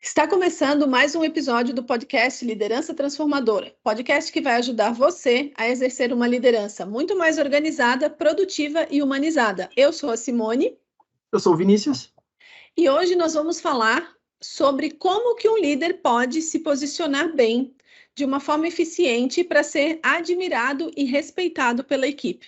Está começando mais um episódio do podcast Liderança Transformadora, podcast que vai ajudar você a exercer uma liderança muito mais organizada, produtiva e humanizada. Eu sou a Simone. Eu sou o Vinícius. E hoje nós vamos falar sobre como que um líder pode se posicionar bem, de uma forma eficiente, para ser admirado e respeitado pela equipe.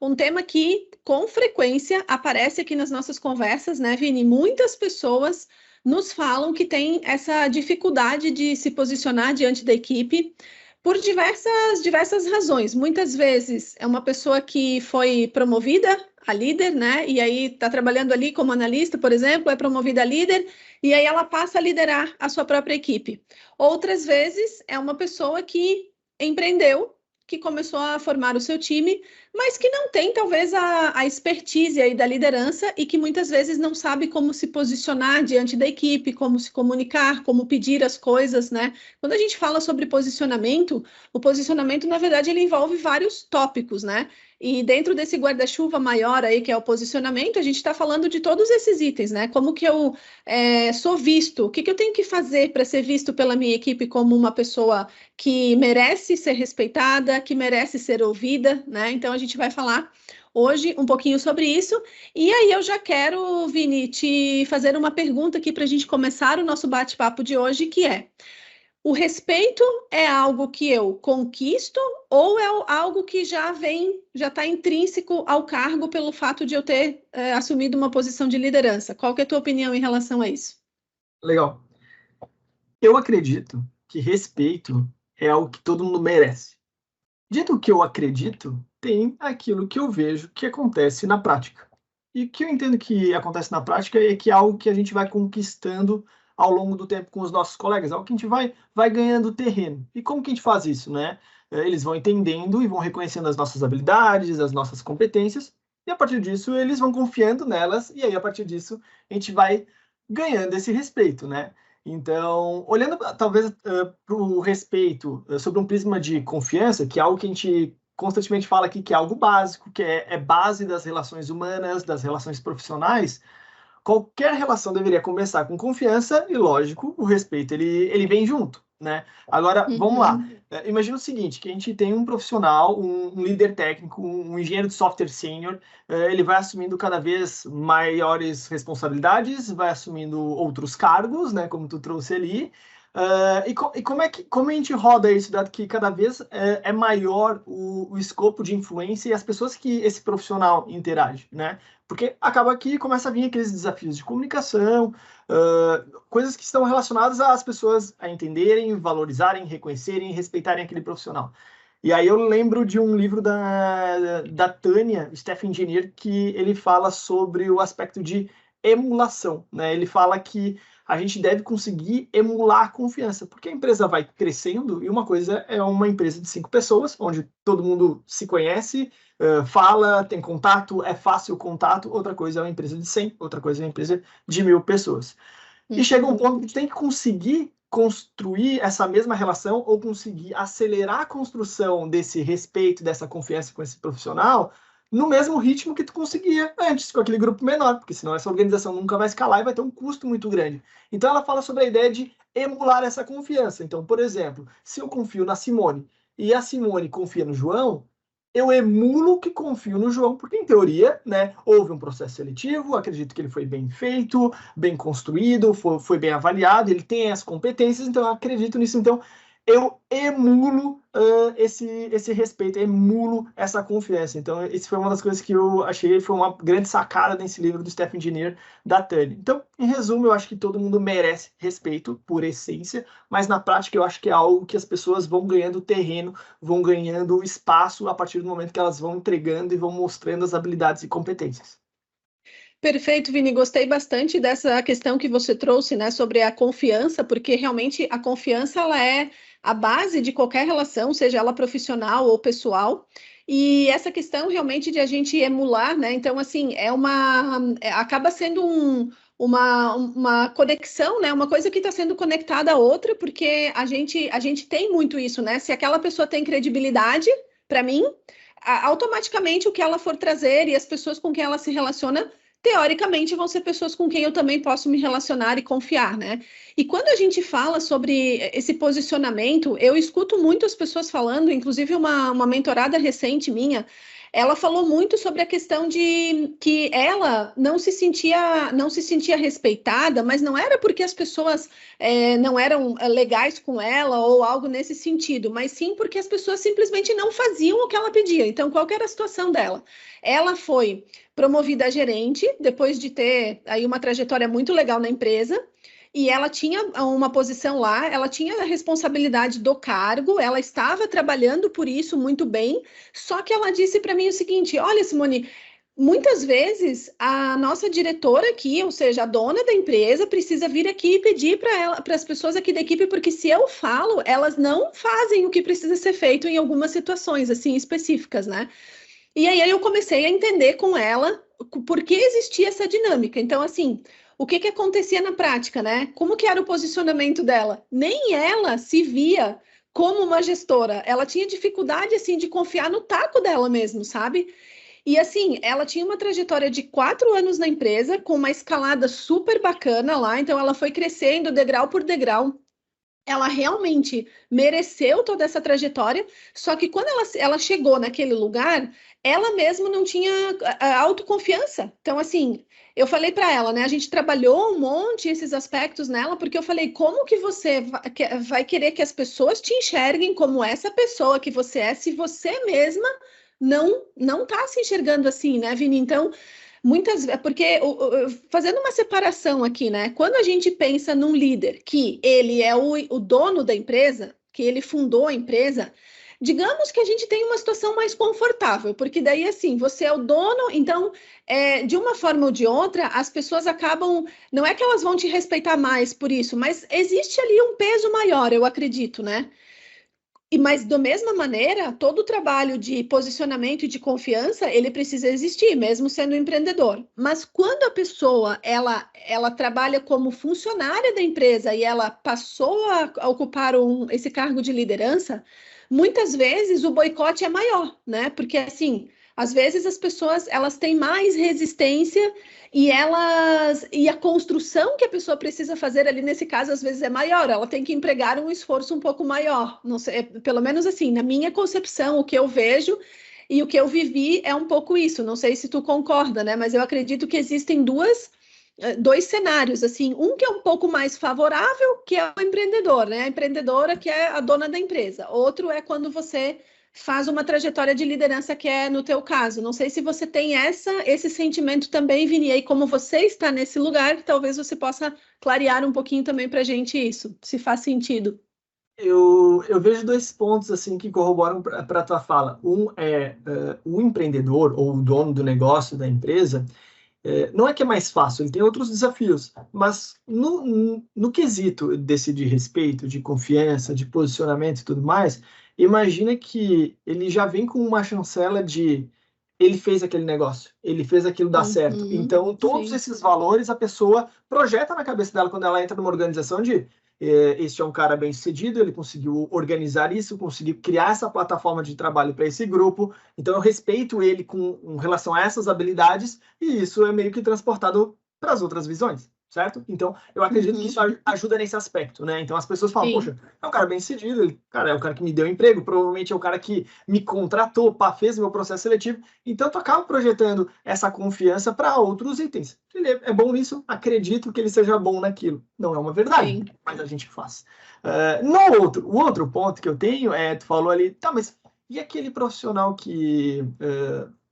Um tema que, com frequência, aparece aqui nas nossas conversas, né, Vini? Muitas pessoas nos falam que tem essa dificuldade de se posicionar diante da equipe por diversas razões. Muitas vezes é uma pessoa que foi promovida a líder, né? E aí está trabalhando ali como analista, por exemplo, é promovida a líder, e aí ela passa a liderar a sua própria equipe. Outras vezes é uma pessoa que empreendeu, que começou a formar o seu time, mas que não tem, talvez, a expertise aí da liderança e que muitas vezes não sabe como se posicionar diante da equipe, como se comunicar, como pedir as coisas, né? Quando a gente fala sobre posicionamento, o posicionamento, na verdade, ele envolve vários tópicos, né? E dentro desse guarda-chuva maior aí, que é o posicionamento, a gente está falando de todos esses itens, né? Como que eu sou visto? O que eu tenho que fazer para ser visto pela minha equipe como uma pessoa que merece ser respeitada, que merece ser ouvida, né? Então, a gente vai falar hoje um pouquinho sobre isso. E aí eu já quero, Vini, te fazer uma pergunta aqui para a gente começar o nosso bate-papo de hoje, que é: o respeito é algo que eu conquisto ou é algo que já está intrínseco ao cargo pelo fato de eu ter assumido uma posição de liderança? Qual que é a tua opinião em relação a isso? Legal. Eu acredito que respeito é algo que todo mundo merece. Dito o que eu acredito, tem aquilo que eu vejo que acontece na prática. E o que eu entendo que acontece na prática é que é algo que a gente vai conquistando ao longo do tempo com os nossos colegas, algo que a gente vai ganhando terreno. E como que a gente faz isso, né? Eles vão entendendo e vão reconhecendo as nossas habilidades, as nossas competências, e a partir disso eles vão confiando nelas, e aí a partir disso a gente vai ganhando esse respeito, né? Então, olhando talvez para o respeito sobre um prisma de confiança, que é algo que a gente constantemente fala aqui, que é algo básico, que é base das relações humanas, das relações profissionais, qualquer relação deveria começar com confiança e, lógico, o respeito ele vem junto, né? Agora, vamos lá. Imagina o seguinte, que a gente tem um profissional, um líder técnico, um engenheiro de software sênior, ele vai assumindo cada vez maiores responsabilidades, vai assumindo outros cargos, né, como tu trouxe ali. Como a gente roda isso, dado que cada vez é maior o escopo de influência e as pessoas que esse profissional interage, né? Porque acaba que começa a vir aqueles desafios de comunicação, coisas que estão relacionadas às pessoas a entenderem, valorizarem, reconhecerem, respeitarem aquele profissional. E aí eu lembro de um livro da Tânia, Steph Engineer, que ele fala sobre o aspecto de emulação, né? Ele fala que a gente deve conseguir emular a confiança, porque a empresa vai crescendo e uma coisa é uma empresa de 5 pessoas, onde todo mundo se conhece, fala, tem contato, é fácil o contato. Outra coisa é uma empresa de 100, outra coisa é uma empresa de 1000 pessoas. E chega um ponto que a gente tem que conseguir construir essa mesma relação ou conseguir acelerar a construção desse respeito, dessa confiança com esse profissional no mesmo ritmo que tu conseguia antes, com aquele grupo menor, porque senão essa organização nunca vai escalar e vai ter um custo muito grande. Então ela fala sobre a ideia de emular essa confiança. Então, por exemplo, se eu confio na Simone e a Simone confia no João, eu emulo que confio no João, porque em teoria, né, houve um processo seletivo, acredito que ele foi bem feito, bem construído, foi bem avaliado, ele tem as competências, então eu acredito nisso. Então, eu emulo esse respeito, emulo essa confiança. Então, isso foi uma das coisas que eu achei, foi uma grande sacada nesse livro do Stephen Engineer, da Tânia. Então, em resumo, eu acho que todo mundo merece respeito, por essência, mas na prática eu acho que é algo que as pessoas vão ganhando terreno, vão ganhando espaço a partir do momento que elas vão entregando e vão mostrando as habilidades e competências. Perfeito, Vini. Gostei bastante dessa questão que você trouxe, né, sobre a confiança, porque realmente a confiança ela é a base de qualquer relação, seja ela profissional ou pessoal. E essa questão realmente de a gente emular, né? Então, assim, acaba sendo uma conexão, né? Uma coisa que está sendo conectada à outra, porque a gente tem muito isso, né? Se aquela pessoa tem credibilidade, para mim, automaticamente o que ela for trazer e as pessoas com quem ela se relaciona teoricamente vão ser pessoas com quem eu também posso me relacionar e confiar, né? E quando a gente fala sobre esse posicionamento, eu escuto muitas pessoas falando, inclusive uma mentorada recente minha, ela falou muito sobre a questão de que ela não se sentia respeitada, mas não era porque as pessoas não eram legais com ela ou algo nesse sentido, mas sim porque as pessoas simplesmente não faziam o que ela pedia. Então, qual que era a situação dela? Ela foi promovida a gerente depois de ter aí uma trajetória muito legal na empresa. E ela tinha uma posição lá, ela tinha a responsabilidade do cargo, ela estava trabalhando por isso muito bem, só que ela disse para mim o seguinte: olha, Simone, muitas vezes a nossa diretora aqui, ou seja, a dona da empresa, precisa vir aqui e pedir para as pessoas aqui da equipe, porque se eu falo, elas não fazem o que precisa ser feito em algumas situações assim específicas, né? E aí eu comecei a entender com ela por que existia essa dinâmica. Então, assim, o que acontecia na prática, né? Como que era o posicionamento dela? Nem ela se via como uma gestora. Ela tinha dificuldade, assim, de confiar no taco dela mesmo, sabe? E, assim, ela tinha uma trajetória de 4 anos na empresa, com uma escalada super bacana lá. Então, ela foi crescendo degrau por degrau. Ela realmente mereceu toda essa trajetória, só que quando ela chegou naquele lugar, ela mesma não tinha a autoconfiança. Então, assim, eu falei para ela, né? A gente trabalhou um monte esses aspectos nela, porque eu falei, como que você vai querer que as pessoas te enxerguem como essa pessoa que você é, se você mesma não tá se enxergando assim, né, Vini? Então, muitas vezes, porque fazendo uma separação aqui, né? Quando a gente pensa num líder que ele é o dono da empresa, que ele fundou a empresa, digamos que a gente tem uma situação mais confortável, porque daí assim, você é o dono, então, de uma forma ou de outra, as pessoas acabam, não é que elas vão te respeitar mais por isso, mas existe ali um peso maior, eu acredito, né? Mas, da mesma maneira, todo o trabalho de posicionamento e de confiança, ele precisa existir, mesmo sendo empreendedor. Mas quando a pessoa, ela trabalha como funcionária da empresa e ela passou a ocupar esse cargo de liderança, muitas vezes o boicote é maior, né? Porque, assim, às vezes as pessoas, elas têm mais resistência e a construção que a pessoa precisa fazer ali nesse caso às vezes é maior, ela tem que empregar um esforço um pouco maior, não sei, pelo menos assim, na minha concepção, o que eu vejo e o que eu vivi é um pouco isso, não sei se tu concorda, né, mas eu acredito que existem dois cenários, assim, um que é um pouco mais favorável, que é o empreendedor, né, a empreendedora que é a dona da empresa, outro é quando você faz uma trajetória de liderança que é no teu caso. Não sei se você tem esse sentimento também, Vini, e aí como você está nesse lugar, talvez você possa clarear um pouquinho também para a gente isso, se faz sentido. Eu vejo dois pontos assim que corroboram para a tua fala. Um é o empreendedor ou o dono do negócio da empresa, não é que é mais fácil, ele tem outros desafios, mas no quesito desse de respeito, de confiança, de posicionamento e tudo mais, imagina que ele já vem com uma chancela de ele fez aquele negócio, ele fez aquilo dar certo. Então, todos Sim. esses valores a pessoa projeta na cabeça dela quando ela entra numa organização de este é um cara bem sucedido, ele conseguiu organizar isso, conseguiu criar essa plataforma de trabalho para esse grupo, então eu respeito ele com relação a essas habilidades e isso é meio que transportado para as outras visões, certo? Então eu acredito que isso ajuda nesse aspecto, né? Então as pessoas falam, Sim. poxa, é um cara bem sucedido, ele, cara, é o cara que me deu emprego, provavelmente é o cara que me contratou, fez meu processo seletivo, então tu acaba projetando essa confiança para outros itens. Ele é bom nisso, acredito que ele seja bom naquilo. Não é uma verdade, Sim. mas a gente faz. O outro ponto que eu tenho tu falou ali, tá, mas e aquele profissional que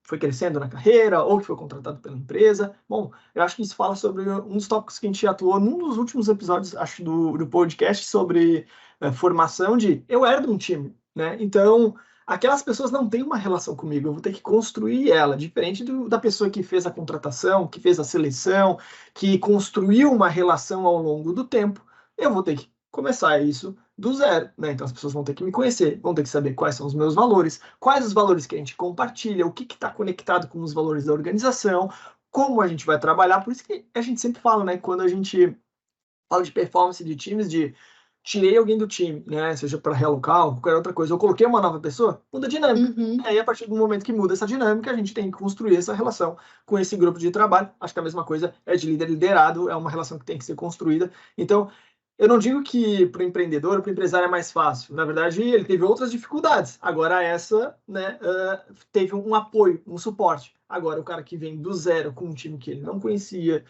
foi crescendo na carreira ou que foi contratado pela empresa? Bom, eu acho que isso fala sobre um dos tópicos que a gente atuou num dos últimos episódios, acho, do podcast sobre formação de eu herdo um time, né? Então, aquelas pessoas não têm uma relação comigo, eu vou ter que construir ela, diferente da pessoa que fez a contratação, que fez a seleção, que construiu uma relação ao longo do tempo, eu vou ter que começar isso do zero, né? Então as pessoas vão ter que me conhecer, vão ter que saber quais são os meus valores, quais os valores que a gente compartilha, o que está conectado com os valores da organização, como a gente vai trabalhar. Por isso que a gente sempre fala, né? Quando a gente fala de performance de times, de tirei alguém do time, né? Seja para realocar ou qualquer outra coisa, eu coloquei uma nova pessoa, muda a dinâmica. E aí, a partir do momento que muda essa dinâmica, a gente tem que construir essa relação com esse grupo de trabalho. Acho que a mesma coisa é de líder liderado, é uma relação que tem que ser construída. Então, eu não digo que para o empreendedor, para o empresário é mais fácil. Na verdade, ele teve outras dificuldades. Agora essa, né, teve um apoio, um suporte. Agora, o cara que vem do zero com um time que ele não conhecia,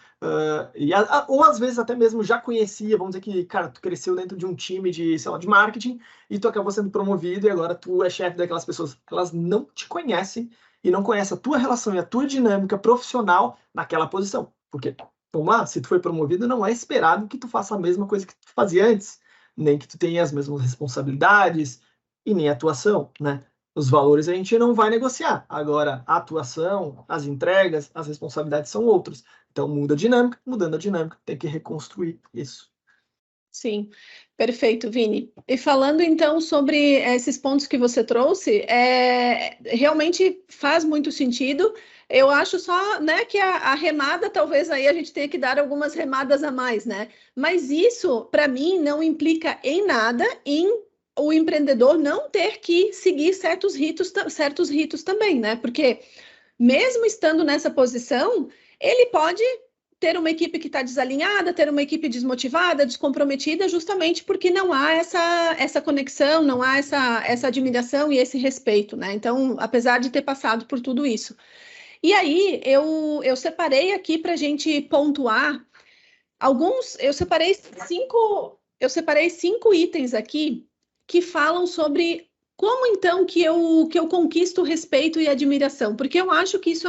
ou às vezes até mesmo já conhecia, vamos dizer que, cara, tu cresceu dentro de um time de, sei lá, de marketing e tu acabou sendo promovido e agora tu é chefe daquelas pessoas. Elas não te conhecem e não conhecem a tua relação e a tua dinâmica profissional naquela posição. Porque vamos lá, se tu foi promovido, não é esperado que tu faça a mesma coisa que tu fazia antes, nem que tu tenha as mesmas responsabilidades e nem atuação, né? Os valores a gente não vai negociar. Agora, a atuação, as entregas, as responsabilidades são outras. Então, muda a dinâmica, mudando a dinâmica, tem que reconstruir isso. Sim, perfeito, Vini. E falando então sobre esses pontos que você trouxe, realmente faz muito sentido. Eu acho só, né, que a remada, talvez aí a gente tenha que dar algumas remadas a mais, né? Mas isso, para mim, não implica em nada em o empreendedor não ter que seguir certos ritos também, né? Porque mesmo estando nessa posição, ele pode ter uma equipe que está desalinhada, ter uma equipe desmotivada, descomprometida, justamente porque não há essa conexão, não há essa admiração e esse respeito, né? Então, apesar de ter passado por tudo isso. E aí, eu separei aqui para a gente pontuar alguns, eu separei cinco itens aqui que falam sobre como então que eu conquisto respeito e admiração, porque eu acho que isso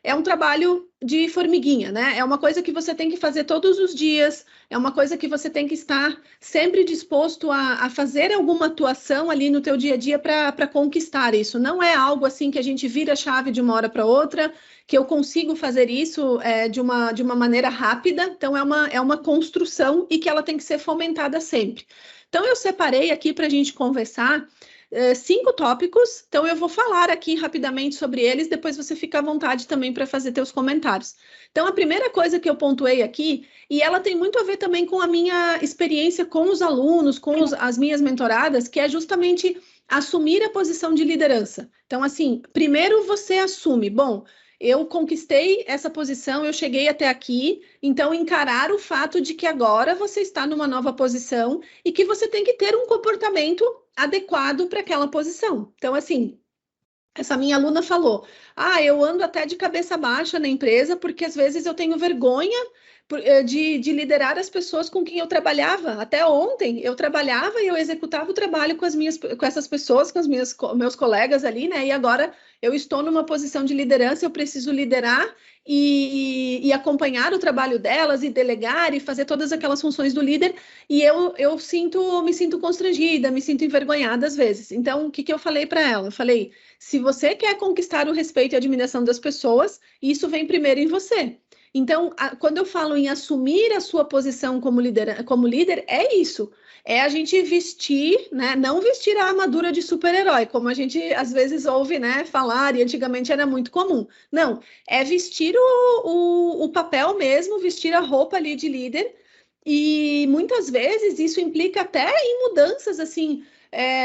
é um trabalho de formiguinha, né? É uma coisa que você tem que fazer todos os dias, é uma coisa que você tem que estar sempre disposto a fazer alguma atuação ali no teu dia a dia para conquistar isso. Não é algo assim que a gente vira a chave de uma hora para outra, que eu consigo fazer isso de uma maneira rápida, então é uma construção e que ela tem que ser fomentada sempre. Então, eu separei aqui para a gente conversar 5 tópicos, então eu vou falar aqui rapidamente sobre eles, depois você fica à vontade também para fazer teus comentários. Então, a primeira coisa que eu pontuei aqui, e ela tem muito a ver também com a minha experiência com os alunos, com as minhas mentoradas, que é justamente assumir a posição de liderança. Então, assim, primeiro você assume, bom, eu conquistei essa posição, eu cheguei até aqui, então encarar o fato de que agora você está numa nova posição e que você tem que ter um comportamento adequado para aquela posição. Então, assim, essa minha aluna falou: eu ando até de cabeça baixa na empresa porque às vezes eu tenho vergonha de liderar as pessoas com quem eu trabalhava. Até ontem eu trabalhava e eu executava o trabalho com essas pessoas, com meus colegas ali, né? E agora eu estou numa posição de liderança, eu preciso liderar e acompanhar o trabalho delas e delegar e fazer todas aquelas funções do líder. E eu me sinto constrangida, me sinto envergonhada às vezes. Então, o que eu falei para ela? Eu falei: se você quer conquistar o respeito e a admiração das pessoas, isso vem primeiro em você. Então, quando eu falo em assumir a sua posição como líder, é isso. É a gente vestir, né? Não vestir a armadura de super-herói, como a gente às vezes ouve, né, falar, e antigamente era muito comum. Não, é vestir o papel mesmo, vestir a roupa ali de líder. E muitas vezes isso implica até em mudanças, assim,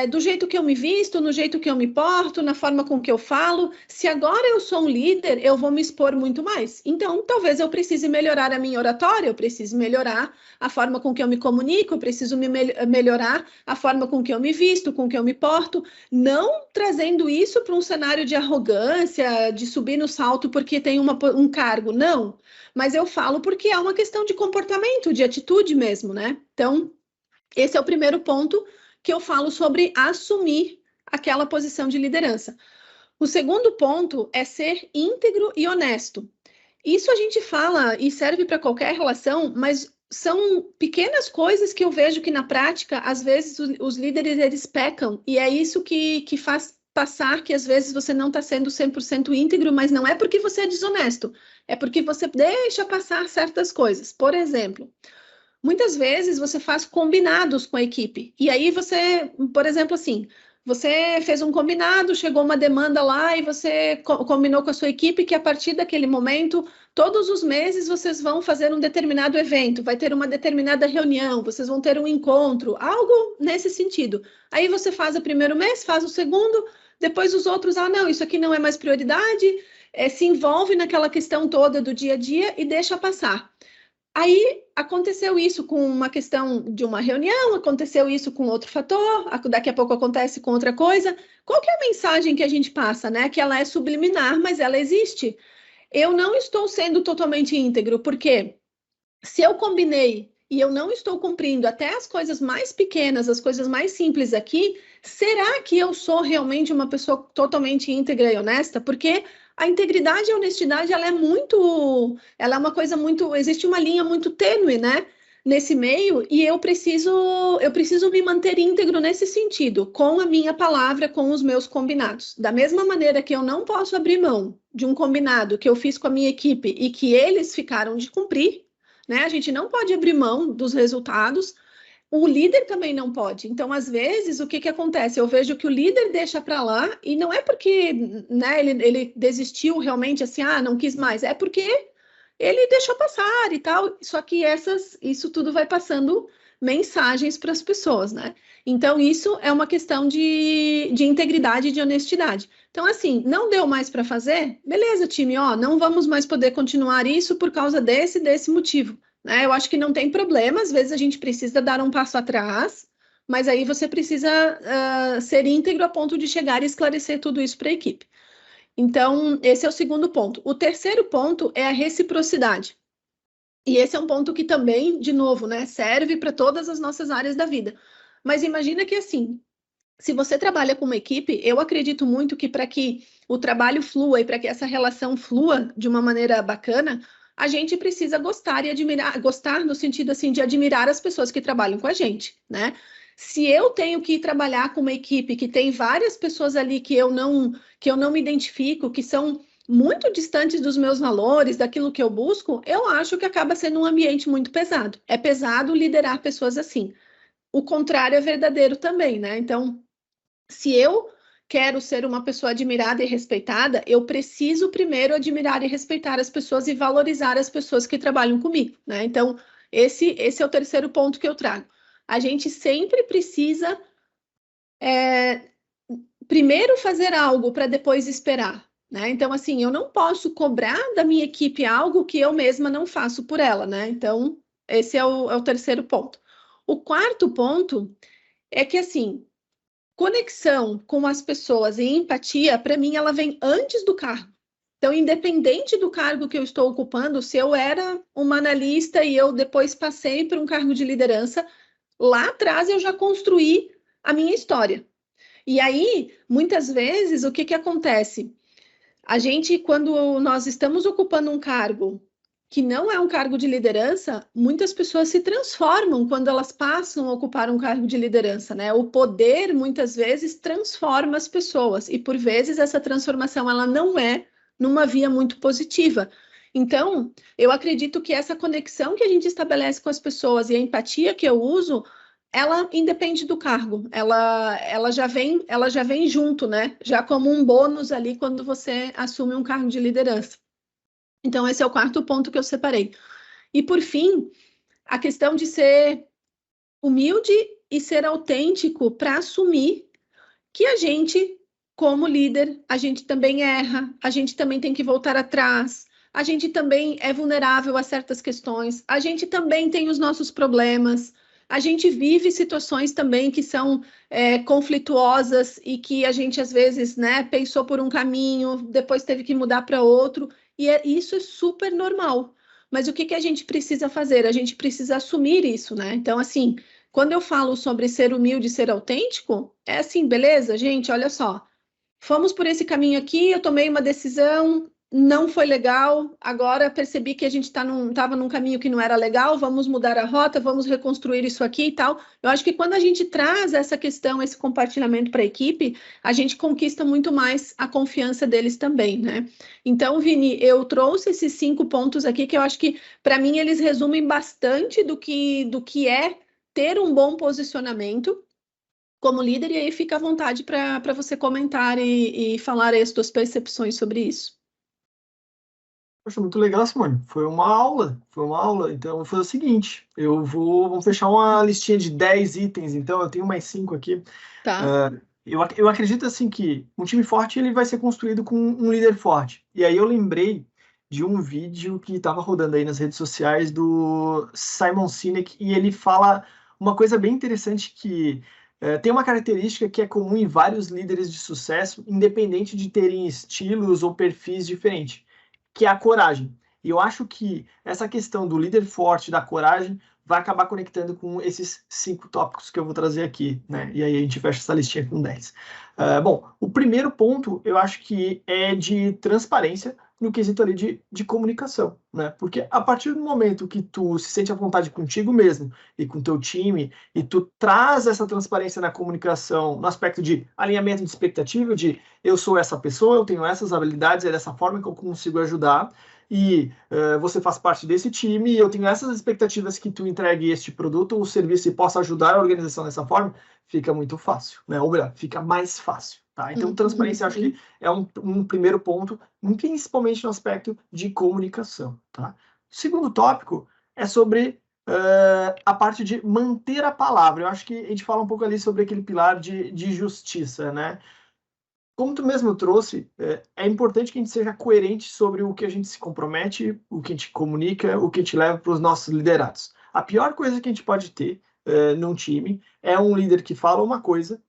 do jeito que eu me visto, no jeito que eu me porto, na forma com que eu falo. Se agora eu sou um líder, eu vou me expor muito mais. Então, talvez eu precise melhorar a minha oratória, eu preciso melhorar a forma com que eu me comunico, eu preciso melhorar a forma com que eu me visto, com que eu me porto, não trazendo isso para um cenário de arrogância, de subir no salto porque tem um cargo, não. Mas eu falo porque é uma questão de comportamento, de atitude mesmo, né? Então, esse é o primeiro ponto que eu falo sobre assumir aquela posição de liderança. O segundo ponto é ser íntegro e honesto. Isso a gente fala e serve para qualquer relação, mas são pequenas coisas que eu vejo que na prática, às vezes, os líderes eles pecam, e é isso que faz passar que às vezes você não está sendo 100% íntegro, mas não é porque você é desonesto, é porque você deixa passar certas coisas. Por exemplo, muitas vezes você faz combinados com a equipe. E aí você, por exemplo, assim, Você fez um combinado, chegou uma demanda lá e você combinou com a sua equipe que a partir daquele momento, todos os meses vocês vão fazer um determinado evento, vai ter uma determinada reunião, vocês vão ter um encontro, algo nesse sentido. Aí você faz o primeiro mês, faz o segundo, depois os outros, não, isso aqui não é mais prioridade, se envolve naquela questão toda do dia a dia e deixa passar. Aí aconteceu isso com uma questão de uma reunião, aconteceu isso com outro fator, daqui a pouco acontece com outra coisa. Qual que é a mensagem que a gente passa, né? Que ela é subliminar, mas ela existe. Eu não estou sendo totalmente íntegro, porque se eu combinei e eu não estou cumprindo até as coisas mais pequenas, as coisas mais simples aqui, será que eu sou realmente uma pessoa totalmente íntegra e honesta? Porque a integridade e a honestidade, ela é uma coisa muito, existe uma linha muito tênue, né? Nesse meio, e eu preciso me manter íntegro nesse sentido, com a minha palavra, com os meus combinados. Da mesma maneira que eu não posso abrir mão de um combinado que eu fiz com a minha equipe e que eles ficaram de cumprir, né? A gente não pode abrir mão dos resultados, o líder também não pode. Então, às vezes, o que acontece? Eu vejo que o líder deixa para lá, e não é porque, né, ele desistiu realmente assim, não quis mais, é porque ele deixou passar e tal. Só que isso tudo vai passando mensagens para as pessoas, né? Então, isso é uma questão de integridade e de honestidade. Então, assim, não deu mais para fazer? Beleza, time, não vamos mais poder continuar isso por causa desse motivo. Né? Eu acho que não tem problema, às vezes a gente precisa dar um passo atrás, mas aí você precisa ser íntegro a ponto de chegar e esclarecer tudo isso para a equipe. Então, esse é o segundo ponto. O terceiro ponto é a reciprocidade. E esse é um ponto que também, de novo, né, serve para todas as nossas áreas da vida. Mas imagina que assim, se você trabalha com uma equipe, eu acredito muito que para que o trabalho flua e para que essa relação flua de uma maneira bacana, a gente precisa gostar e admirar, gostar no sentido assim de admirar as pessoas que trabalham com a gente, né? Se eu tenho que trabalhar com uma equipe que tem várias pessoas ali que eu não me identifico, que são muito distantes dos meus valores, daquilo que eu busco, eu acho que acaba sendo um ambiente muito pesado. É pesado liderar pessoas assim. O contrário é verdadeiro também, né? Então, se eu quero ser uma pessoa admirada e respeitada, eu preciso primeiro admirar e respeitar as pessoas e valorizar as pessoas que trabalham comigo, né? Então, esse é o terceiro ponto que eu trago. A gente sempre precisa primeiro fazer algo para depois esperar, né? Então, assim, eu não posso cobrar da minha equipe algo que eu mesma não faço por ela, né? Então, esse é o terceiro ponto. O quarto ponto é que, assim, conexão com as pessoas e empatia, para mim, ela vem antes do cargo. Então, independente do cargo que eu estou ocupando, se eu era uma analista e eu depois passei por um cargo de liderança, lá atrás eu já construí a minha história. E aí, muitas vezes, o que acontece? A gente, quando nós estamos ocupando um cargo que não é um cargo de liderança, muitas pessoas se transformam quando elas passam a ocupar um cargo de liderança, né? O poder, muitas vezes, transforma as pessoas, e por vezes essa transformação ela não é numa via muito positiva. Então, eu acredito que essa conexão que a gente estabelece com as pessoas e a empatia que eu uso, ela independe do cargo, ela já vem junto, né? Já como um bônus ali quando você assume um cargo de liderança. Então, esse é o quarto ponto que eu separei. E, por fim, a questão de ser humilde e ser autêntico para assumir que a gente, como líder, a gente também erra, a gente também tem que voltar atrás, a gente também é vulnerável a certas questões, a gente também tem os nossos problemas, a gente vive situações também que são conflituosas e que a gente, às vezes, né, pensou por um caminho, depois teve que mudar para outro, e isso é super normal. Mas o que a gente precisa fazer? A gente precisa assumir isso, né? Então, assim, quando eu falo sobre ser humilde e ser autêntico, é assim, beleza, gente, olha só. Fomos por esse caminho aqui, eu tomei uma decisão, não foi legal, agora percebi que a gente estava num caminho que não era legal, vamos mudar a rota, vamos reconstruir isso aqui e tal. Eu acho que quando a gente traz essa questão, esse compartilhamento para a equipe, a gente conquista muito mais a confiança deles também, né? Então, Vini, eu trouxe esses 5 pontos aqui que eu acho que, para mim, eles resumem bastante do que é ter um bom posicionamento. como líder, e aí fica à vontade para você comentar e falar aí as suas percepções sobre isso. Poxa, muito legal, Simone. Foi uma aula, foi uma aula. Então, vou fazer o seguinte, vamos fechar uma listinha de 10 itens, então eu tenho mais 5 aqui. Tá. Eu acredito, assim, que um time forte, ele vai ser construído com um líder forte. E aí eu lembrei de um vídeo que estava rodando aí nas redes sociais do Simon Sinek, e ele fala uma coisa bem interessante que tem uma característica que é comum em vários líderes de sucesso, independente de terem estilos ou perfis diferentes, que é a coragem. E eu acho que essa questão do líder forte, da coragem, vai acabar conectando com esses 5 tópicos que eu vou trazer aqui, né? E aí a gente fecha essa listinha com 10. Bom, o primeiro ponto, eu acho que é de transparência no quesito ali de comunicação, né? Porque a partir do momento que tu se sente à vontade contigo mesmo e com teu time, e tu traz essa transparência na comunicação, no aspecto de alinhamento de expectativa, de eu sou essa pessoa, eu tenho essas habilidades, é dessa forma que eu consigo ajudar, e você faz parte desse time, e eu tenho essas expectativas que tu entregue este produto ou serviço e possa ajudar a organização dessa forma, fica muito fácil, né? Ou melhor, fica mais fácil, tá? Então, transparência, eu acho que é um primeiro ponto, principalmente no aspecto de comunicação, tá? O segundo tópico é sobre a parte de manter a palavra. Eu acho que a gente fala um pouco ali sobre aquele pilar de justiça, né? Como tu mesmo trouxe, é importante que a gente seja coerente sobre o que a gente se compromete, o que a gente comunica, o que a gente leva para os nossos liderados. A pior coisa que a gente pode ter num time é um líder que fala uma coisa,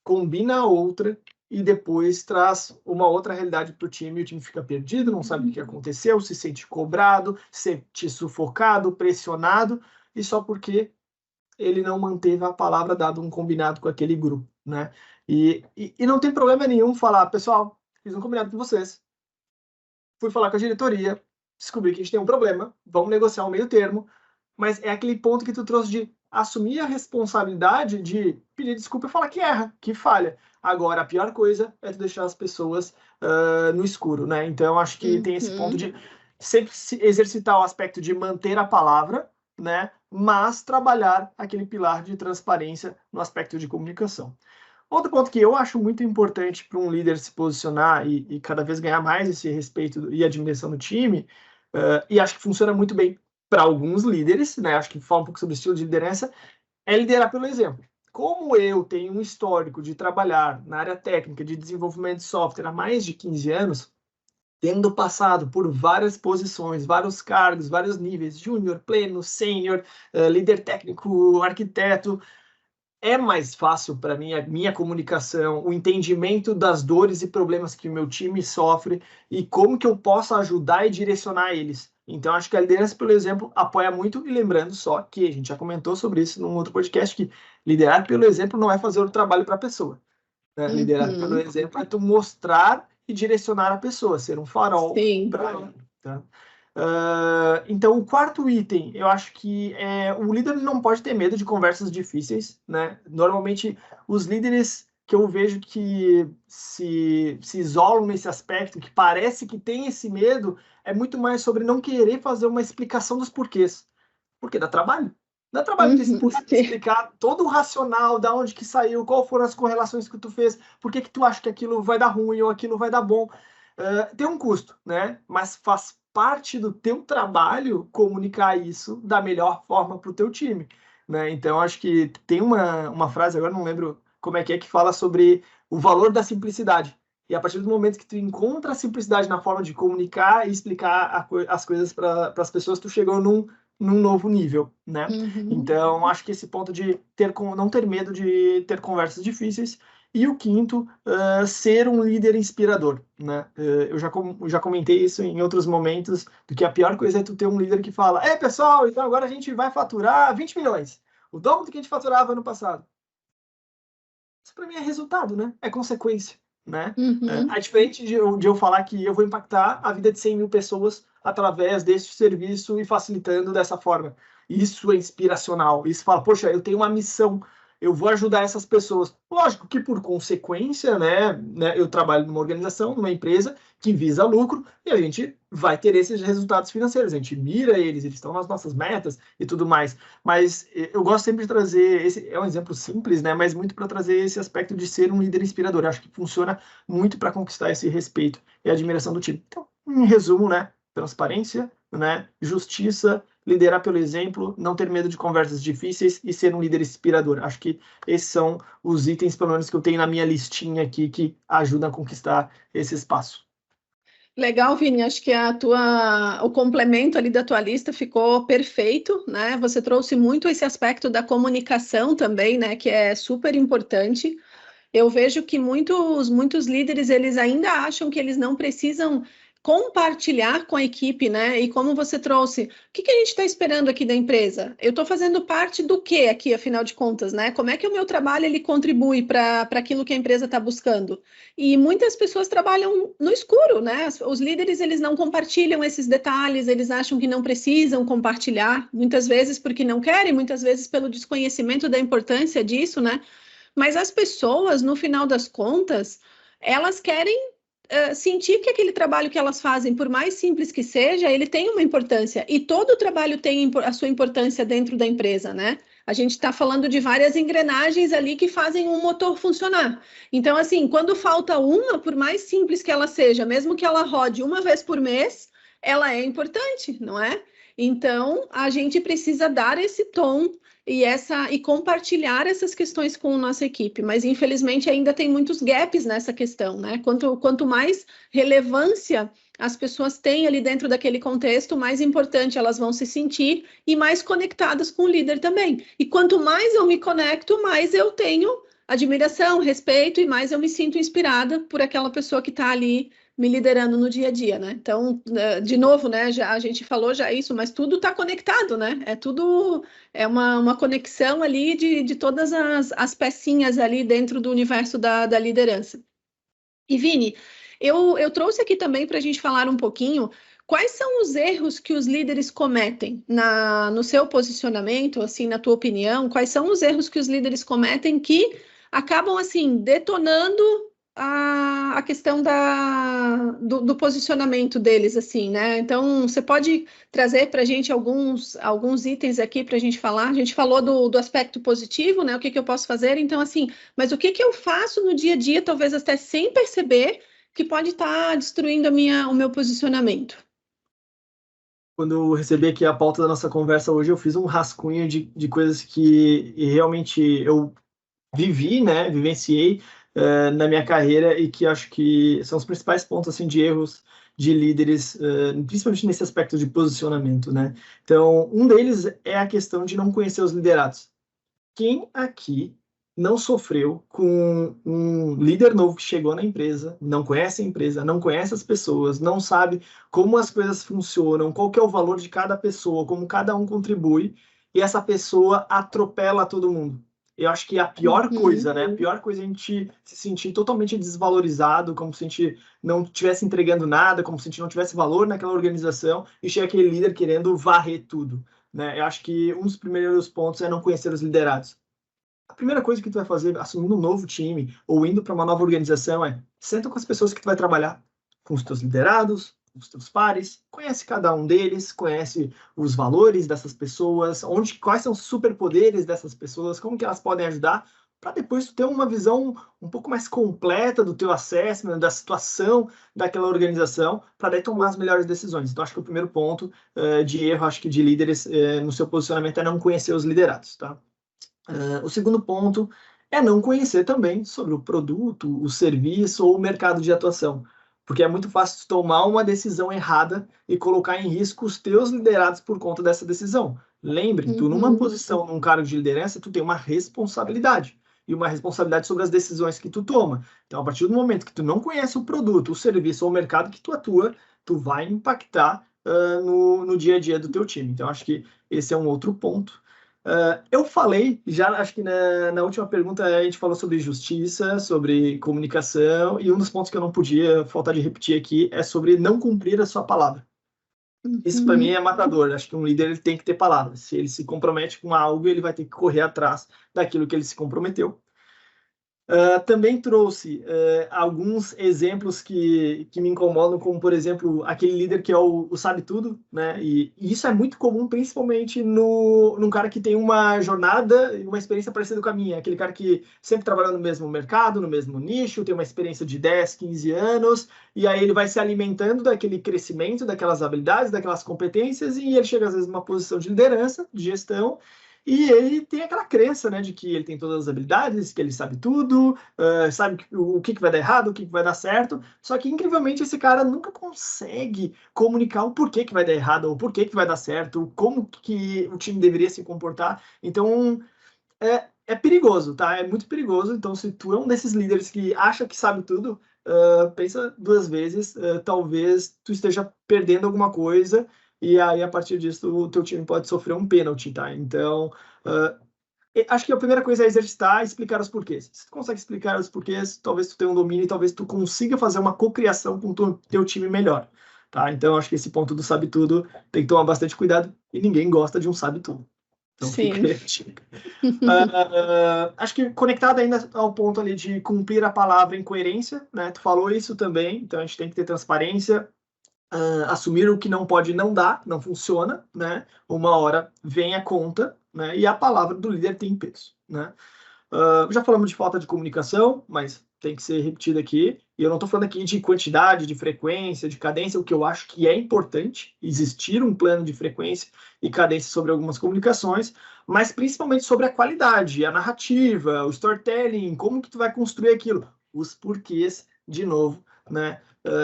combina a outra e depois traz uma outra realidade para o time, e o time fica perdido, não sabe o que aconteceu, se sente cobrado, se sente sufocado, pressionado, e só porque ele não manteve a palavra dada um combinado com aquele grupo, né? E não tem problema nenhum falar, pessoal, fiz um combinado com vocês, fui falar com a diretoria, descobri que a gente tem um problema, vamos negociar um meio termo, mas é aquele ponto que tu trouxe de assumir a responsabilidade de pedir desculpa e falar que erra, que falha. Agora, a pior coisa é tu deixar as pessoas no escuro, né? Então, eu acho que tem esse ponto de sempre exercitar o aspecto de manter a palavra, né? Mas trabalhar aquele pilar de transparência no aspecto de comunicação. Outro ponto que eu acho muito importante para um líder se posicionar e cada vez ganhar mais esse respeito e admiração do time, e acho que funciona muito bem para alguns líderes, né? Acho que fala um pouco sobre o estilo de liderança, é liderar pelo exemplo. Como eu tenho um histórico de trabalhar na área técnica de desenvolvimento de software há mais de 15 anos, tendo passado por várias posições, vários cargos, vários níveis, júnior, pleno, sênior, líder técnico, arquiteto, é mais fácil para mim a minha comunicação, o entendimento das dores e problemas que o meu time sofre e como que eu posso ajudar e direcionar eles. Então, acho que a liderança pelo exemplo apoia muito, e lembrando só que a gente já comentou sobre isso num outro podcast, que liderar pelo exemplo não é fazer o trabalho para a pessoa, né? Liderar pelo exemplo é tu mostrar e direcionar a pessoa, ser um farol para ela. Tá? Então, o quarto item, eu acho que o líder não pode ter medo de conversas difíceis, né? Normalmente, os líderes que eu vejo que se isolam nesse aspecto, que parece que tem esse medo, é muito mais sobre não querer fazer uma explicação dos porquês. Porque dá trabalho. Dá trabalho tu explicar todo o racional, da onde que saiu, qual foram as correlações que tu fez, por que tu acha que aquilo vai dar ruim ou aquilo vai dar bom. Tem um custo, né? Mas faz parte do teu trabalho comunicar isso da melhor forma para o teu time, né? Então, acho que tem uma frase, agora não lembro como é que fala sobre o valor da simplicidade. E a partir do momento que tu encontra a simplicidade na forma de comunicar e explicar as coisas para as pessoas, tu chegou num novo nível, né? Então, acho que esse ponto de não ter medo de ter conversas difíceis. E o quinto, ser um líder inspirador, né? Eu já comentei isso em outros momentos, do que a pior coisa é tu ter um líder que fala, pessoal, então agora a gente vai faturar 20 milhões, o dobro do que a gente faturava ano passado. Isso para mim é resultado, né? É consequência, né? É diferente de eu falar que eu vou impactar a vida de 100 mil pessoas através deste serviço e facilitando dessa forma. Isso é inspiracional. Isso fala, poxa, eu tenho uma missão. eu vou ajudar essas pessoas. Lógico que, por consequência, né, eu trabalho numa organização, numa empresa que visa lucro, e a gente vai ter esses resultados financeiros. A gente mira eles estão nas nossas metas e tudo mais. Mas eu gosto sempre de trazer, esse é um exemplo simples, né, mas muito para trazer esse aspecto de ser um líder inspirador. Eu acho que funciona muito para conquistar esse respeito e admiração do time. Então, em resumo, né, transparência, né, justiça, liderar pelo exemplo, não ter medo de conversas difíceis e ser um líder inspirador. Acho que esses são os itens, pelo menos, que eu tenho na minha listinha aqui, que ajudam a conquistar esse espaço. Legal, Vini. Acho que o complemento ali da tua lista ficou perfeito, né? Você trouxe muito esse aspecto da comunicação também, né? Que é super importante. Eu vejo que muitos líderes, eles ainda acham que eles não precisam compartilhar com a equipe, né? E como você trouxe, o que a gente está esperando aqui da empresa? Eu estou fazendo parte do que aqui, afinal de contas, né? Como é que o meu trabalho ele contribui para aquilo que a empresa está buscando? E muitas pessoas trabalham no escuro, né? Os líderes, eles não compartilham esses detalhes, eles acham que não precisam compartilhar, muitas vezes porque não querem, muitas vezes pelo desconhecimento da importância disso, né? Mas as pessoas, no final das contas, elas querem sentir que aquele trabalho que elas fazem, por mais simples que seja, ele tem uma importância. E todo trabalho tem a sua importância dentro da empresa, né? A gente está falando de várias engrenagens ali que fazem um motor funcionar. Então, assim, quando falta uma, por mais simples que ela seja, mesmo que ela rode uma vez por mês, ela é importante, não é? Então, a gente precisa dar esse tom e compartilhar essas questões com a nossa equipe, mas infelizmente ainda tem muitos gaps nessa questão, né? Quanto mais relevância as pessoas têm ali dentro daquele contexto, mais importante elas vão se sentir e mais conectadas com o líder também. E quanto mais eu me conecto, mais eu tenho admiração, respeito e mais eu me sinto inspirada por aquela pessoa que está ali me liderando no dia a dia, né? Então, de novo, né? A gente falou já isso, mas tudo está conectado, né? É uma conexão ali de todas as pecinhas ali dentro do universo da liderança. E Vini, eu trouxe aqui também para a gente falar um pouquinho quais são os erros que os líderes cometem no seu posicionamento, assim, na tua opinião, quais são os erros que os líderes cometem que acabam, assim, detonando a questão do posicionamento deles, assim, né? Então, você pode trazer para a gente alguns itens aqui para a gente falar? A gente falou do aspecto positivo, né? O que eu posso fazer? Então, assim, mas o que eu faço no dia a dia, talvez até sem perceber, que pode estar destruindo o meu posicionamento? Quando eu recebi aqui a pauta da nossa conversa hoje, eu fiz um rascunho de coisas que realmente eu vivi, né, vivenciei na minha carreira e que acho que são os principais pontos assim de erros de líderes, principalmente nesse aspecto de posicionamento, né? Então, um deles é a questão de não conhecer os liderados. Quem aqui não sofreu com um líder novo que chegou na empresa, não conhece a empresa, não conhece as pessoas, não sabe como as coisas funcionam, qual que é o valor de cada pessoa, como cada um contribui, e essa pessoa atropela todo mundo. Eu acho que é a pior coisa, né? A pior coisa é a gente se sentir totalmente desvalorizado, como se a gente não estivesse entregando nada, como se a gente não tivesse valor naquela organização, e chega aquele líder querendo varrer tudo, né? Eu acho que um dos primeiros pontos é não conhecer os liderados. A primeira coisa que tu vai fazer assumindo um novo time ou indo para uma nova organização é senta com as pessoas que tu vai trabalhar, com os teus liderados, com os teus pares, conhece cada um deles, conhece os valores dessas pessoas, quais são os superpoderes dessas pessoas, como que elas podem ajudar, para depois tu ter uma visão um pouco mais completa do teu assessment, da situação daquela organização, para daí tomar as melhores decisões. Então, acho que o primeiro ponto de erro, acho que de líderes no seu posicionamento é não conhecer os liderados, tá? O segundo ponto é não conhecer também sobre o produto, o serviço ou o mercado de atuação, porque é muito fácil tomar uma decisão errada e colocar em risco os teus liderados por conta dessa decisão. Lembre, tu numa posição, num cargo de liderança, tu tem uma responsabilidade e uma responsabilidade sobre as decisões que tu toma. Então, a partir do momento que tu não conhece o produto, o serviço ou o mercado que tu atua, tu vai impactar no dia a dia do teu time. Então, acho que esse é um outro ponto. Eu falei, já acho que na última pergunta a gente falou sobre justiça, sobre comunicação, e um dos pontos que eu não podia faltar de repetir aqui é sobre não cumprir a sua palavra. Isso para mim é matador. Acho que um líder ele tem que ter palavras. Se ele se compromete com algo, ele vai ter que correr atrás daquilo que ele se comprometeu. Também trouxe alguns exemplos que me incomodam, como, por exemplo, aquele líder que é o sabe-tudo, né? E isso é muito comum, principalmente num cara que tem uma jornada e uma experiência parecida com a minha. Aquele cara que sempre trabalhou no mesmo mercado, no mesmo nicho, tem uma experiência de 10, 15 anos, e aí ele vai se alimentando daquele crescimento, daquelas habilidades, daquelas competências, e ele chega, às vezes, numa posição de liderança, de gestão, e ele tem aquela crença, né, de que ele tem todas as habilidades, que ele sabe tudo, sabe o que vai dar errado, o que vai dar certo. Só que, incrivelmente, esse cara nunca consegue comunicar o porquê que vai dar errado, ou o porquê que vai dar certo, como que o time deveria se comportar. Então, é perigoso, tá? É muito perigoso. Então, se tu é um desses líderes que acha que sabe tudo, pensa duas vezes. Talvez tu esteja perdendo alguma coisa e aí, a partir disso, o teu time pode sofrer um pênalti, tá? Então, acho que a primeira coisa é exercitar e explicar os porquês. Se tu consegue explicar os porquês, talvez tu tenha um domínio e talvez tu consiga fazer uma cocriação com o teu time melhor, tá? Então, acho que esse ponto do sabe-tudo tem que tomar bastante cuidado e ninguém gosta de um sabe-tudo. Então, Sim. fica a dica. Acho que conectado ainda ao ponto ali de cumprir a palavra em coerência, né? Tu falou isso também, então a gente tem que ter transparência, assumir o que não pode não dar, não funciona, né? Uma hora vem a conta, né? E a palavra do líder tem peso, né? Já falamos de falta de comunicação, mas tem que ser repetido aqui. E eu não estou falando aqui de quantidade, de frequência, de cadência, o que eu acho que é importante, existir um plano de frequência e cadência sobre algumas comunicações, mas principalmente sobre a qualidade, a narrativa, o storytelling, como que tu vai construir aquilo, os porquês, de novo, né,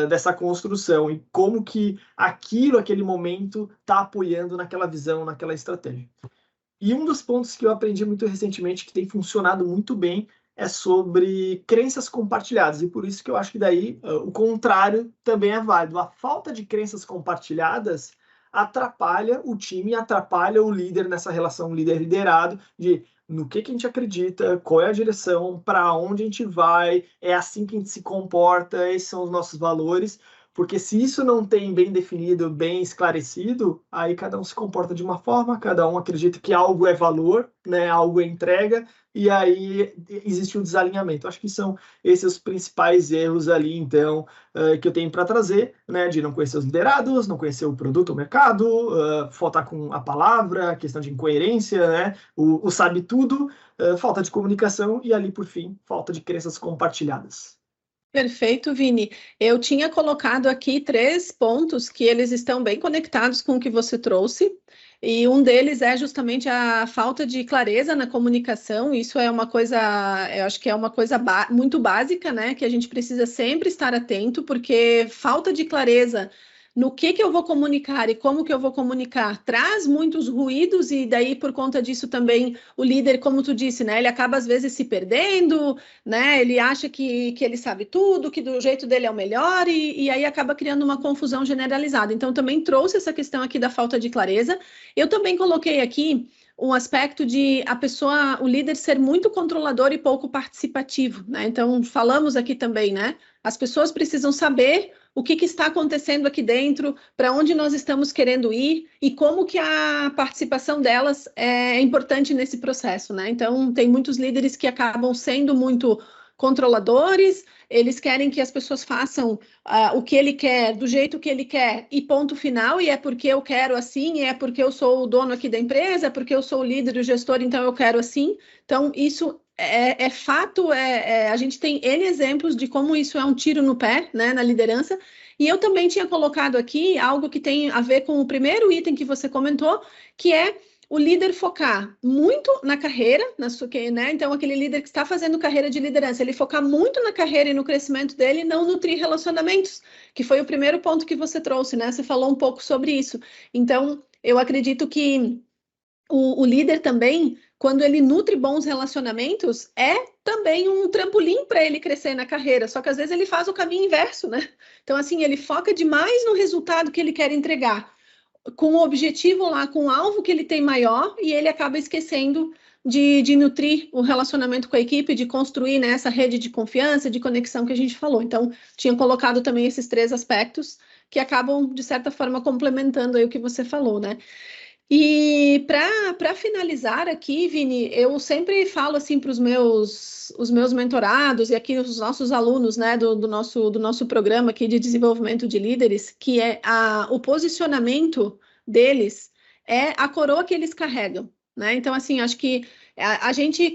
dessa construção e como que aquele momento está apoiando naquela visão, naquela estratégia. E um dos pontos que eu aprendi muito recentemente, que tem funcionado muito bem, é sobre crenças compartilhadas. E por isso que eu acho que daí o contrário também é válido. A falta de crenças compartilhadas atrapalha o time, atrapalha o líder nessa relação líder-liderado, de no que a gente acredita, qual é a direção, para onde a gente vai, é assim que a gente se comporta, esses são os nossos valores. Porque se isso não tem bem definido, bem esclarecido, aí cada um se comporta de uma forma, cada um acredita que algo é valor, né, algo é entrega, e aí existe um desalinhamento. Acho que são esses os principais erros ali, então, que eu tenho para trazer, né, de não conhecer os liderados, não conhecer o produto, o mercado, faltar com a palavra, questão de incoerência, né, o sabe tudo, falta de comunicação e ali, por fim, falta de crenças compartilhadas. Perfeito, Vini. Eu tinha colocado aqui 3 pontos que eles estão bem conectados com o que você trouxe, e um deles é justamente a falta de clareza na comunicação. Isso é uma coisa, eu acho que é uma coisa muito básica, né? Que a gente precisa sempre estar atento, porque falta de clareza no que eu vou comunicar e como que eu vou comunicar traz muitos ruídos, e daí, por conta disso, também o líder, como tu disse, né? Ele acaba às vezes se perdendo, né? Ele acha que ele sabe tudo, que do jeito dele é o melhor, e aí acaba criando uma confusão generalizada. Então, também trouxe essa questão aqui da falta de clareza. Eu também coloquei aqui um aspecto de a pessoa, o líder ser muito controlador e pouco participativo, né? Então, falamos aqui também, né? As pessoas precisam saber o que está acontecendo aqui dentro, para onde nós estamos querendo ir e como que a participação delas é importante nesse processo, né? Então, tem muitos líderes que acabam sendo muito controladores, eles querem que as pessoas façam o que ele quer, do jeito que ele quer, e ponto final, e é porque eu quero assim, e é porque eu sou o dono aqui da empresa, é porque eu sou o líder, o gestor, então eu quero assim. Então, isso é fato, a gente tem N exemplos de como isso é um tiro no pé, né, na liderança. E eu também tinha colocado aqui algo que tem a ver com o primeiro item que você comentou, que é o líder focar muito na carreira, né? Então, aquele líder que está fazendo carreira de liderança, ele focar muito na carreira e no crescimento dele, e não nutrir relacionamentos, que foi o primeiro ponto que você trouxe, né? Você falou um pouco sobre isso. Então, eu acredito que o líder também, quando ele nutre bons relacionamentos, é também um trampolim para ele crescer na carreira, só que às vezes ele faz o caminho inverso, né? Então, assim, ele foca demais no resultado que ele quer entregar, com o objetivo lá, com o alvo que ele tem maior, e ele acaba esquecendo de nutrir o relacionamento com a equipe, de construir, né, essa rede de confiança, de conexão que a gente falou. Então, tinha colocado também esses 3 aspectos que acabam, de certa forma, complementando aí o que você falou, né? E para finalizar aqui, Vini, eu sempre falo assim para os meus mentorados e aqui os nossos alunos, né, do nosso programa aqui de desenvolvimento de líderes, que é o posicionamento deles é a coroa que eles carregam, né? Então, assim, acho que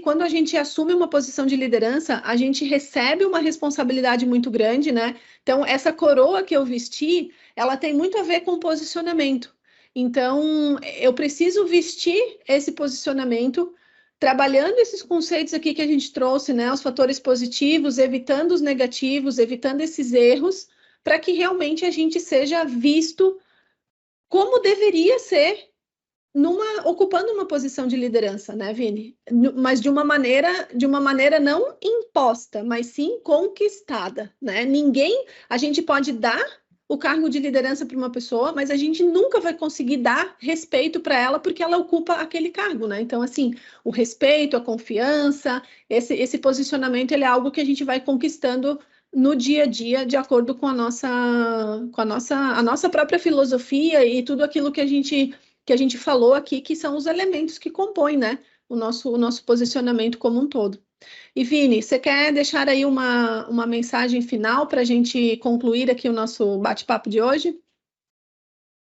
quando a gente assume uma posição de liderança, a gente recebe uma responsabilidade muito grande, né? Então, essa coroa que eu vesti, ela tem muito a ver com posicionamento. Então, eu preciso vestir esse posicionamento, trabalhando esses conceitos aqui que a gente trouxe, né? Os fatores positivos, evitando os negativos, evitando esses erros, para que realmente a gente seja visto como deveria ser ocupando uma posição de liderança, né, Vini? Mas de uma maneira não imposta, mas sim conquistada, né? A gente pode dar o cargo de liderança para uma pessoa, mas a gente nunca vai conseguir dar respeito para ela porque ela ocupa aquele cargo, né? Então, assim, o respeito, a confiança, esse posicionamento, ele é algo que a gente vai conquistando no dia a dia, de acordo com a nossa própria filosofia e tudo aquilo que a gente falou aqui, que são os elementos que compõem, né, o nosso posicionamento como um todo. E Vini, você quer deixar aí uma mensagem final para a gente concluir aqui o nosso bate-papo de hoje?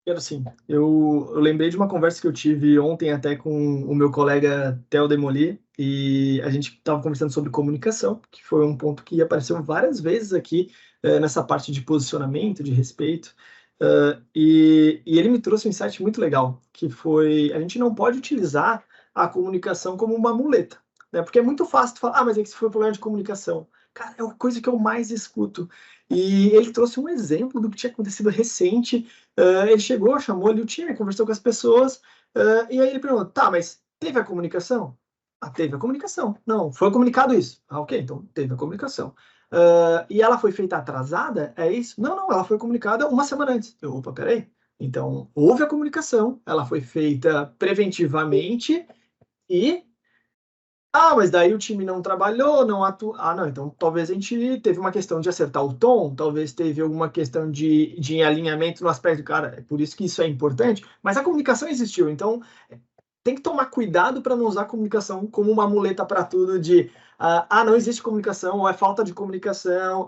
Quero sim. Eu lembrei de uma conversa que eu tive ontem até com o meu colega Theo Demoli, e a gente estava conversando sobre comunicação, que foi um ponto que apareceu várias vezes aqui nessa parte de posicionamento, de respeito. E ele me trouxe um insight muito legal, que foi: a gente não pode utilizar a comunicação como uma muleta, né? Porque é muito fácil falar, mas é que isso foi um problema de comunicação. Cara, é a coisa que eu mais escuto. E ele trouxe um exemplo do que tinha acontecido recente. Ele chegou, chamou ali o time, conversou com as pessoas, e aí ele perguntou: tá, mas teve a comunicação? Ah, teve a comunicação. Não, foi comunicado isso. Ah, ok, então teve a comunicação. E ela foi feita atrasada? É isso? Não, não, ela foi comunicada uma semana antes. Opa, peraí. Então, houve a comunicação, ela foi feita preventivamente e mas daí o time não trabalhou, não atuou. Ah, não, então talvez a gente teve uma questão de acertar o tom, talvez teve alguma questão de alinhamento no aspecto, cara, é por isso que isso é importante, mas a comunicação existiu, então tem que tomar cuidado para não usar a comunicação como uma muleta para tudo não existe comunicação, ou é falta de comunicação.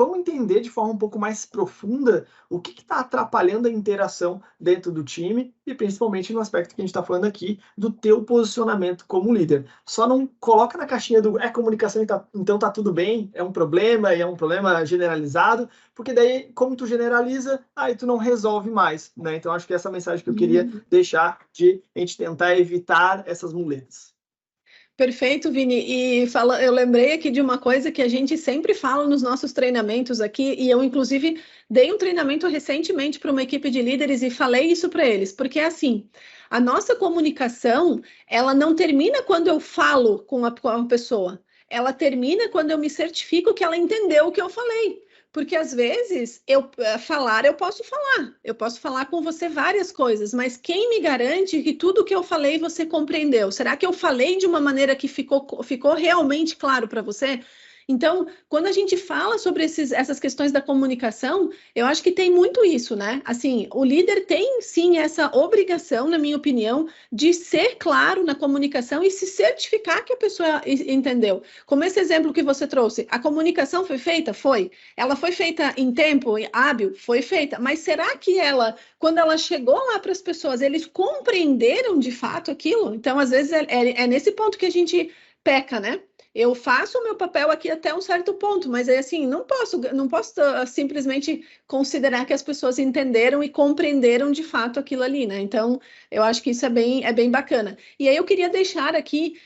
Vamos entender de forma um pouco mais profunda o que está atrapalhando a interação dentro do time e principalmente no aspecto que a gente está falando aqui do teu posicionamento como líder. Só não coloca na caixinha do comunicação, então tá tudo bem, é um problema e é um problema generalizado, porque daí, como tu generaliza, aí tu não resolve mais, né? Então acho que essa é a mensagem que eu queria deixar, de a gente tentar evitar essas muletas. Perfeito, Vini. Eu lembrei aqui de uma coisa que a gente sempre fala nos nossos treinamentos aqui, e eu, inclusive, dei um treinamento recentemente para uma equipe de líderes e falei isso para eles, porque assim, a nossa comunicação, ela não termina quando eu falo com a pessoa, ela termina quando eu me certifico que ela entendeu o que eu falei. Porque às vezes eu posso falar com você várias coisas, mas quem me garante que tudo que eu falei você compreendeu? Será que eu falei de uma maneira que ficou realmente claro para você? Então, quando a gente fala sobre essas questões da comunicação, eu acho que tem muito isso, né? Assim, o líder tem sim essa obrigação, na minha opinião, de ser claro na comunicação e se certificar que a pessoa entendeu. Como esse exemplo que você trouxe, a comunicação foi feita? Foi. Ela foi feita em tempo hábil? Foi feita. Mas será que quando ela chegou lá para as pessoas, eles compreenderam de fato aquilo? Então, às vezes, é nesse ponto que a gente peca, né? Eu faço o meu papel aqui até um certo ponto, mas é assim, não posso simplesmente considerar que as pessoas entenderam e compreenderam de fato aquilo ali, né? Então, eu acho que isso é bem bacana. E aí eu queria deixar aqui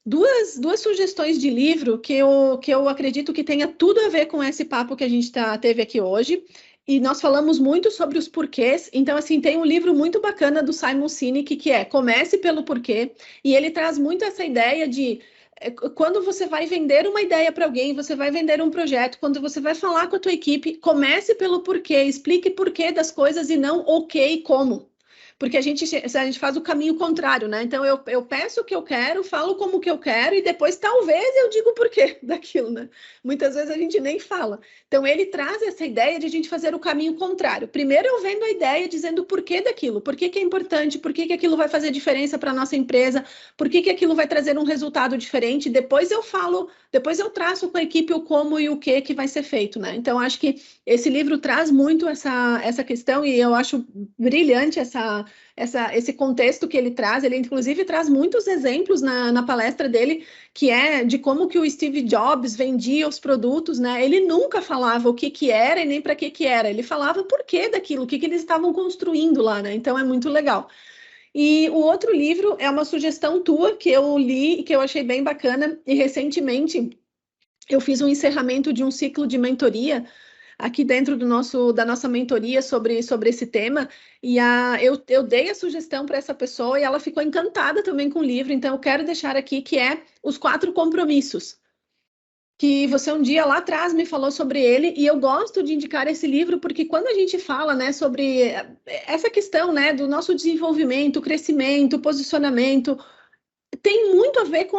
duas sugestões de livro que eu acredito que tenha tudo a ver com esse papo que a gente teve aqui hoje. E nós falamos muito sobre os porquês. Então, assim, tem um livro muito bacana do Simon Sinek, que é Comece pelo Porquê. E ele traz muito essa ideia de quando você vai vender uma ideia para alguém, você vai vender um projeto, quando você vai falar com a tua equipe, comece pelo porquê, explique porquê das coisas e não ok como. porque a gente faz o caminho contrário, né? Então, eu peço o que eu quero, falo como que eu quero, e depois talvez eu diga o porquê daquilo, né? Muitas vezes a gente nem fala. Então, ele traz essa ideia de a gente fazer o caminho contrário. Primeiro, eu vendo a ideia dizendo o porquê daquilo, por que é importante, por que aquilo vai fazer diferença para a nossa empresa, por que aquilo vai trazer um resultado diferente. Depois eu falo, depois eu traço com a equipe o como e o que vai ser feito, né? Então, acho que esse livro traz muito essa questão, e eu acho brilhante esse contexto que ele traz. Ele, inclusive, traz muitos exemplos na palestra dele, que é de como que o Steve Jobs vendia os produtos, né? Ele nunca falava o que era e nem para que era. Ele falava o porquê daquilo, o que eles estavam construindo lá, né? Então, é muito legal. E o outro livro é uma sugestão tua, que eu li e que eu achei bem bacana, e recentemente eu fiz um encerramento de um ciclo de mentoria aqui dentro da nossa mentoria sobre esse tema, e eu dei a sugestão para essa pessoa e ela ficou encantada também com o livro. Então eu quero deixar aqui, que é Os 4 Compromissos, que você um dia lá atrás me falou sobre ele, e eu gosto de indicar esse livro porque quando a gente fala, né, sobre essa questão, né, do nosso desenvolvimento, crescimento, posicionamento, tem muito a ver com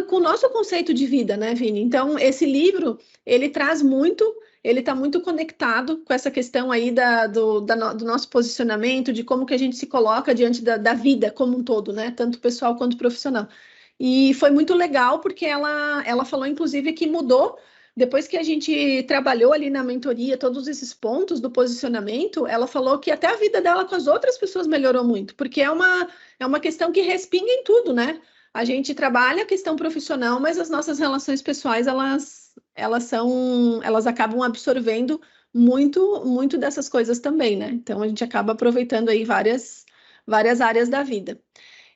com o nosso conceito de vida, né, Vini? Então, esse livro, ele traz muito, ele está muito conectado com essa questão aí do nosso posicionamento, de como que a gente se coloca diante da vida como um todo, né? Tanto pessoal quanto profissional. E foi muito legal, porque ela falou, inclusive, que mudou, depois que a gente trabalhou ali na mentoria, todos esses pontos do posicionamento, ela falou que até a vida dela com as outras pessoas melhorou muito, porque é uma questão que respinga em tudo, né? A gente trabalha a questão profissional, mas as nossas relações pessoais, elas acabam absorvendo muito dessas coisas também, né? Então, a gente acaba aproveitando aí várias áreas da vida.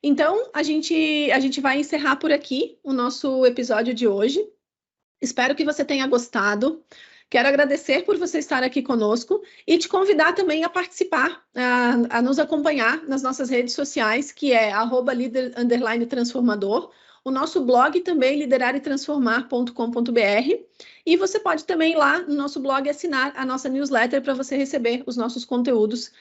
Então, a gente vai encerrar por aqui o nosso episódio de hoje. Espero que você tenha gostado. Quero agradecer por você estar aqui conosco e te convidar também a participar, a nos acompanhar nas nossas redes sociais, que é @líder_transformador, o nosso blog também, lideraretransformar.com.br, e você pode também ir lá no nosso blog assinar a nossa newsletter para você receber os nossos conteúdos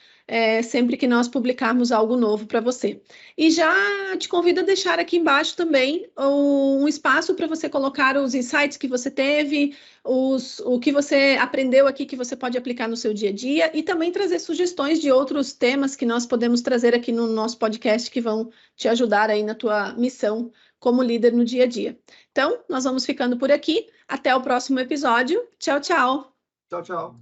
sempre que nós publicarmos algo novo para você. E já te convido a deixar aqui embaixo também um espaço para você colocar os insights que você teve, o que você aprendeu aqui que você pode aplicar no seu dia a dia, e também trazer sugestões de outros temas que nós podemos trazer aqui no nosso podcast, que vão te ajudar aí na tua missão como líder no dia a dia. Então, nós vamos ficando por aqui. Até o próximo episódio. Tchau, tchau. Tchau, tchau.